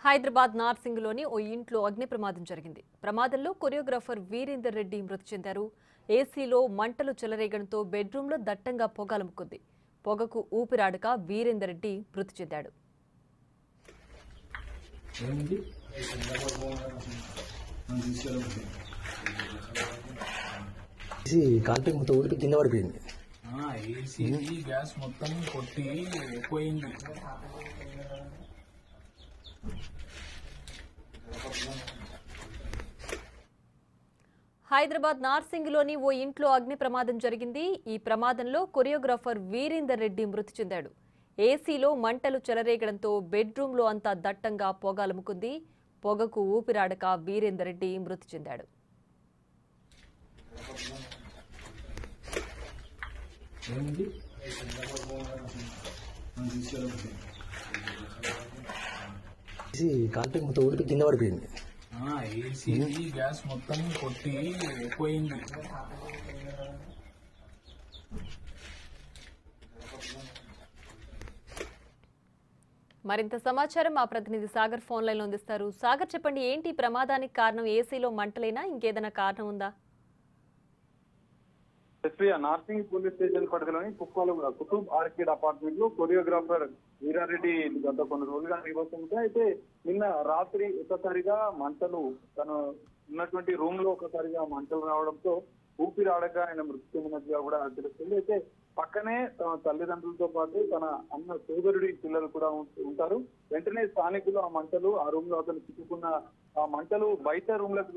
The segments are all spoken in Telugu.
హైదరాబాద్ నార్సింగ్లోని ఓ ఇంట్లో అగ్ని ప్రమాదం జరిగింది. ప్రమాదంలో కొరియోగ్రాఫర్ వీరేందర్ రెడ్డి మృతి చెందారు. ఏసీలో మంటలు చెలరేగడంతో బెడ్రూమ్లో దట్టంగా పొగలముకుంది. పొగకు ఊపిరాడక వీరేందర్ రెడ్డి మృతి చెందాడు. కింద పడిపోయింది. గ్యాస్ మొత్తం కొట్టి పోయింది. హైదరాబాద్ నార్సింగ్లోని ఓ ఇంట్లో అగ్ని ప్రమాదం జరిగింది. ఈ ప్రమాదంలో కొరియోగ్రాఫర్ వీరేందర్ రెడ్డి మృతి చెందాడు. ఏసీలో మంటలు చెలరేగడంతో బెడ్రూమ్లో అంతా దట్టంగా పొగలముకుంది. పొగకు ఊపిరాడక వీరేందర్ రెడ్డి మృతి చెందాడు. కింద పడిపోయింది. గ్యాస్ మొత్తం కొట్టి పోయింది. మరింత సమాచారం మా ప్రతినిధి సాగర్ ఫోన్ లైన్ లో అందిస్తారు. సాగర్, చెప్పండి, ఏంటి ప్రమాదానికి కారణం? ఏసీలో మంటలేనా, ఇంకేదైనా కారణం ఉందా? నార్సింగ్ పోలీస్ స్టేషన్ పరిధిలోని కుతుబ్ ఆర్కిడ్ అపార్ట్మెంట్ లో కొరియోగ్రాఫర్ వీరారెడ్డి గత కొన్ని రోజులుగా నివసిస్తుంటే అయితే నిన్న రాత్రి ఒక్కసారిగా మంటలు తను ఉన్నటువంటి రూమ్ లో ఒకసారిగా మంటలు రావడంతో ఊపిరాడక ఆయన మృతి చెందినట్టుగా కూడా తెలుస్తుంది. అయితే పక్కనే తన తల్లిదండ్రులతో పాటు తన అన్న సోదరుడి పిల్లలు కూడా ఉంటారు. వెంటనే స్థానికులు ఆ మంటలు ఆ రూమ్ లో అతను చిక్కుకున్న ఆ మంటలు బయట రూమ్ లకు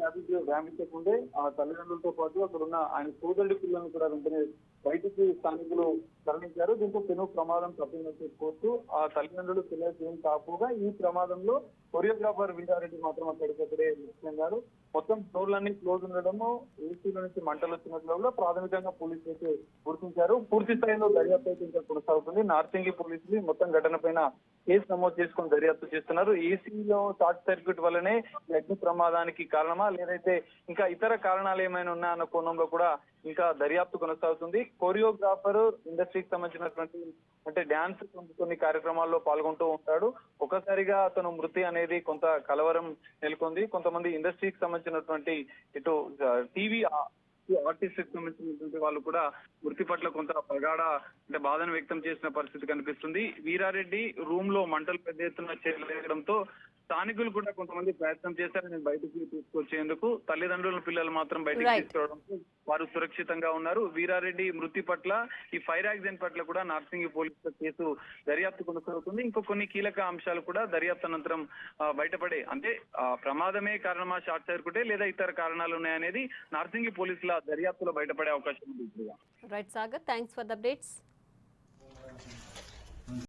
వ్యాపించకుండే ఆ తల్లిదండ్రులతో పాటు అక్కడ ఉన్న ఆయన సోదరుడి పిల్లలను కూడా వెంటనే బయటికి స్థానికులు తరలించారు. దీంతో పెను ప్రమాదం తప్పిందని చెప్పుకోవచ్చు. ఆ తల్లిదండ్రులు పిల్లలకు ఏం కాకపోగా ఈ ప్రమాదంలో కొరియోగ్రాఫర్ వీరారెడ్డి మాత్రం అక్కడికక్కడే మృతి చెందారు. మొత్తం డోర్లన్నీ క్లోజ్ ఉండడము, ఏసీలో నుంచి మంటలు వచ్చినట్లు ప్రాథమికంగా పోలీసులు అయితే గుర్తించారు. పూర్తి స్థాయిలో దర్యాప్తు అయితే ఇంకా కొనసాగుతుంది. నార్సింగి పోలీసులు మొత్తం ఘటన పైన కేసు నమోదు చేసుకుని దర్యాప్తు చేస్తున్నారు. ఏసీలో షార్ట్ సర్క్యూట్ వల్లనే అగ్ని ప్రమాదానికి కారణమా, లేదైతే ఇంకా ఇతర కారణాలు ఏమైనా ఉన్నాయన్న కోణంలో కూడా ఇంకా దర్యాప్తు కొనసాగుతుంది. కొరియోగ్రాఫర్ ఇండస్ట్రీకి సంబంధించినటువంటి అంటే డాన్స్ కొన్ని కార్యక్రమాల్లో పాల్గొంటూ ఉంటాడు. ఒకసారిగా అతను మృతి అనేది కొంత కలవరం నెలకొంది. కొంతమంది ఇండస్ట్రీకి సంబంధించినటువంటి ఇటు టీవీ ఆర్టిస్ట్ కి సంబంధించినటువంటి వాళ్ళు కూడా మృతి పట్ల కొంత ప్రగాఢ అంటే బాధను వ్యక్తం చేసిన పరిస్థితి కనిపిస్తుంది. వీరారెడ్డి రూమ్ లో మంటలు పెద్ద ఎత్తున చెలరేగడంతో స్థానికులు కూడా కొంతమంది ప్రయత్నం చేశారు నేను బయటకు తీసుకొచ్చేందుకు. తల్లిదండ్రుల పిల్లలు మాత్రం బయటకు తీసుకురావడంతో వారు సురక్షితంగా ఉన్నారు. వీరారెడ్డి మృతి పట్ల ఈ ఫైర్ యాక్సిడెంట్ పట్ల కూడా నార్సింగి పోలీసుల కేసు దర్యాప్తు కొనసాగుతుంది. ఇంకో కొన్ని కీలక అంశాలు కూడా దర్యాప్తు అనంతరం బయటపడే అంటే ప్రమాదమే కారణమా, షార్ట్ సర్క్యూటే లేదా ఇతర కారణాలు ఉన్నాయనేది నార్సింగి పోలీసుల దర్యాప్తులో బయటపడే అవకాశం ఉంది. Right Sagar, thanks for the updates.